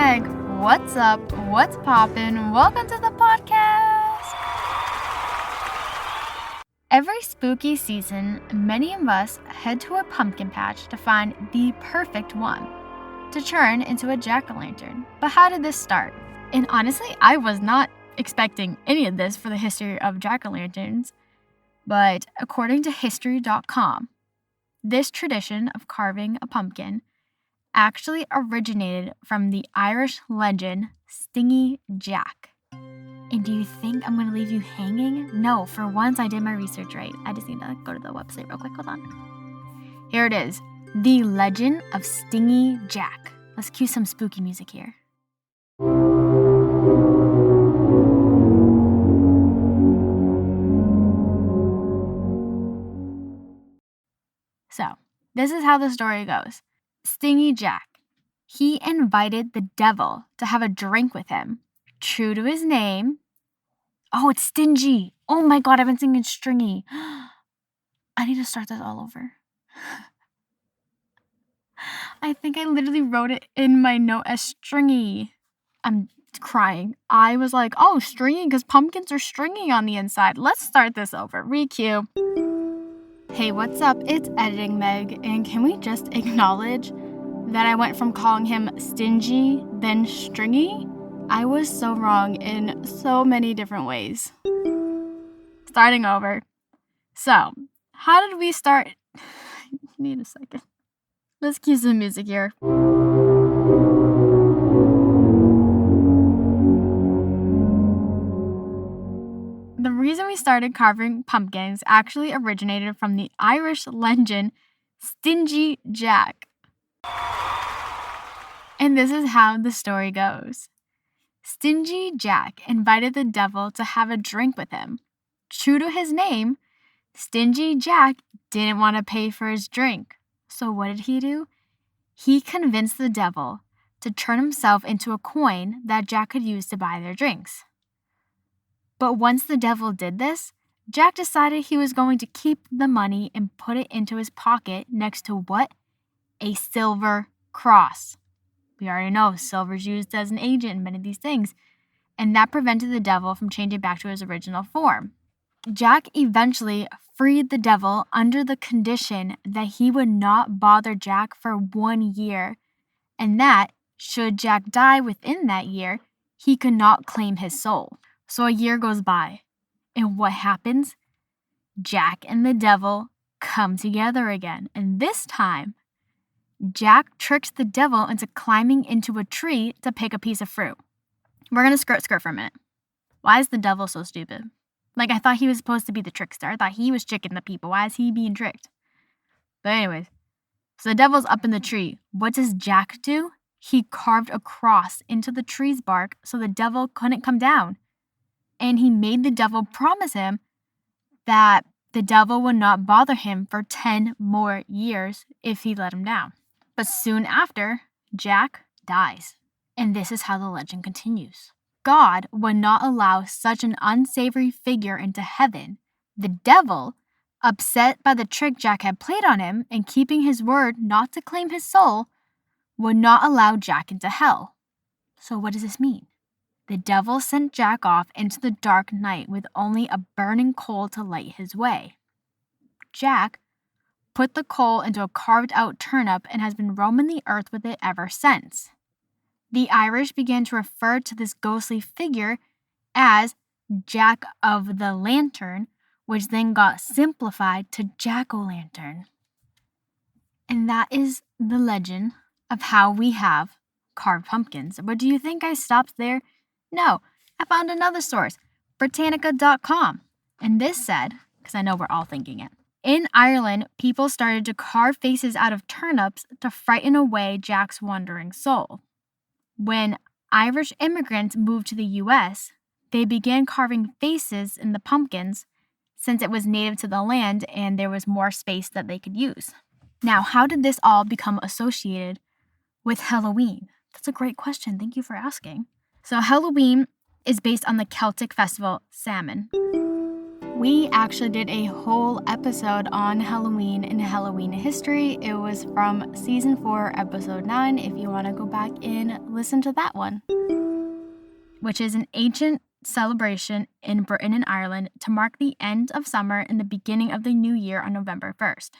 Meg. What's up? What's poppin'? Welcome to the podcast. Every spooky season, many of us head to a pumpkin patch to find the perfect one to turn into a jack-o'-lantern. But how did this start? And honestly, I was not expecting any of this for the history of jack-o'-lanterns. But according to history.com, this tradition of carving a pumpkin actually originated from the Irish legend Stingy Jack. And do you think I'm going to leave you hanging? No, for once I did my research right. I just need to go to the website real quick. Hold on. Here it is. The Legend of Stingy Jack. Let's cue some spooky music here. So, this is how the story goes. Stingy Jack. He invited the devil to have a drink with him. True to his name. Oh, it's stingy. Oh my God, I've been singing stringy. I need to start this all over. I think I literally wrote it in my note as stringy. I'm crying. I was like, oh, stringy, because pumpkins are stringy on the inside. Let's start this over. Re-cue. Hey, what's up? It's Editing Meg, and can we just acknowledge that I went from calling him stingy, then stringy? I was so wrong in so many different ways. Starting over. So, how did we start? Need a second. Let's cue some music here. The reason we started carving pumpkins actually originated from the Irish legend Stingy Jack. And this is how the story goes. Stingy Jack invited the devil to have a drink with him. True to his name, Stingy Jack didn't want to pay for his drink. So what did he do? He convinced the devil to turn himself into a coin that Jack could use to buy their drinks. But once the devil did this, Jack decided he was going to keep the money and put it into his pocket next to what? A silver cross. We already know silver's used as an agent in many of these things, and that prevented the devil from changing back to his original form. Jack eventually freed the devil under the condition that he would not bother Jack for 1 year, and that, should Jack die within that year, he could not claim his soul. So a year goes by, and what happens? Jack and the devil come together again, and this time, Jack tricks the devil into climbing into a tree to pick a piece of fruit. We're going to skirt for a minute. Why is the devil so stupid? Like, I thought he was supposed to be the trickster. I thought he was tricking the people. Why is he being tricked? But anyways, so the devil's up in the tree. What does Jack do? He carved a cross into the tree's bark so the devil couldn't come down. And he made the devil promise him that the devil would not bother him for 10 more years if he let him down. But soon after, Jack dies. And this is how the legend continues. God would not allow such an unsavory figure into heaven. The devil, upset by the trick Jack had played on him and keeping his word not to claim his soul, would not allow Jack into hell. So what does this mean? The devil sent Jack off into the dark night with only a burning coal to light his way. Jack put the coal into a carved-out turnip and has been roaming the earth with it ever since. The Irish began to refer to this ghostly figure as Jack of the Lantern, which then got simplified to Jack-o'-lantern. And that is the legend of how we have carved pumpkins. But do you think I stopped there? No, I found another source, Britannica.com. And this said, because I know we're all thinking it, in Ireland, people started to carve faces out of turnips to frighten away Jack's wandering soul. When Irish immigrants moved to the U.S., they began carving faces in the pumpkins since it was native to the land and there was more space that they could use. Now, how did this all become associated with Halloween? That's a great question. Thank you for asking. So Halloween is based on the Celtic festival Samhain. We actually did a whole episode on Halloween and Halloween history. It was from season 4, episode 9, if you want to go back and listen to that one, which is an ancient celebration in Britain and Ireland to mark the end of summer and the beginning of the new year on November 1st.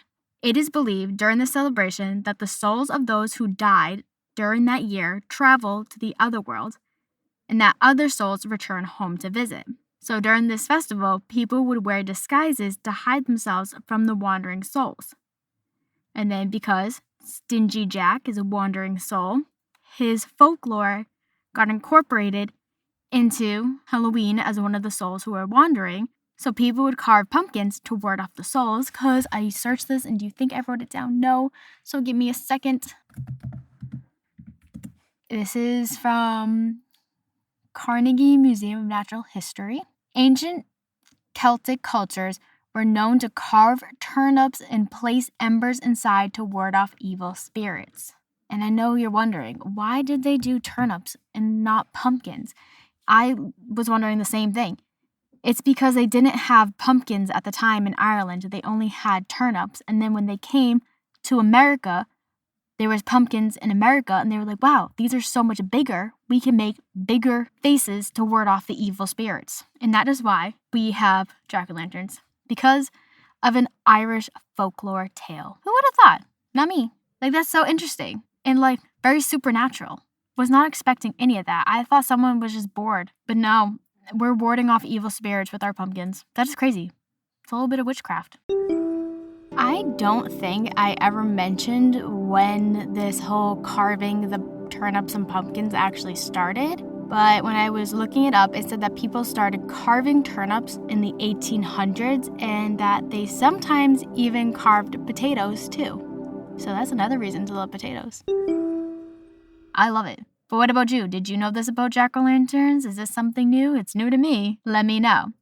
It is believed during the celebration that the souls of those who died during that year travel to the other world, and that other souls return home to visit. So during this festival, people would wear disguises to hide themselves from the wandering souls. And then because Stingy Jack is a wandering soul, his folklore got incorporated into Halloween as one of the souls who are wandering. So people would carve pumpkins to ward off the souls, because I searched this, and do you think I wrote it down? No. So give me a second. This is from Carnegie Museum of Natural History. Ancient Celtic cultures were known to carve turnips and place embers inside to ward off evil spirits. And I know you're wondering, why did they do turnips and not pumpkins? I was wondering the same thing. It's because they didn't have pumpkins at the time in Ireland. They only had turnips. And then when they came to America, there was pumpkins in America, and they were like, wow, these are so much bigger. We can make bigger faces to ward off the evil spirits. And that is why we have jack-o'-lanterns, because of an Irish folklore tale. Who would have thought? Not me. Like, that's so interesting and like very supernatural. Was not expecting any of that. I thought someone was just bored. But no, we're warding off evil spirits with our pumpkins. That is crazy. It's a little bit of witchcraft. I don't think I ever mentioned when this whole carving the turnips and pumpkins actually started, but when I was looking it up, it said that people started carving turnips in the 1800s and that they sometimes even carved potatoes too. So that's another reason to love potatoes. I love it. But what about you? Did you know this about jack-o'-lanterns? Is this something new? It's new to me. Let me know.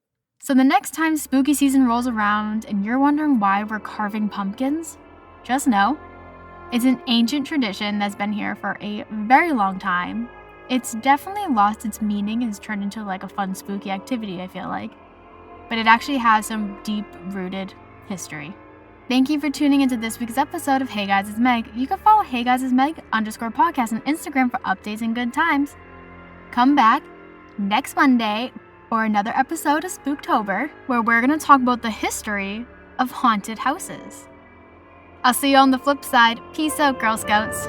So the next time spooky season rolls around and you're wondering why we're carving pumpkins, just know it's an ancient tradition that's been here for a very long time. It's definitely lost its meaning and has turned into like a fun spooky activity, I feel like. But it actually has some deep-rooted history. Thank you for tuning into this week's episode of Hey Guys, It's Meg. You can follow Hey Guys, It's Meg _podcast on Instagram for updates and good times. Come back next Monday for another episode of Spooktober, where we're going to talk about the history of haunted houses. I'll see you on the flip side. Peace out, Girl Scouts.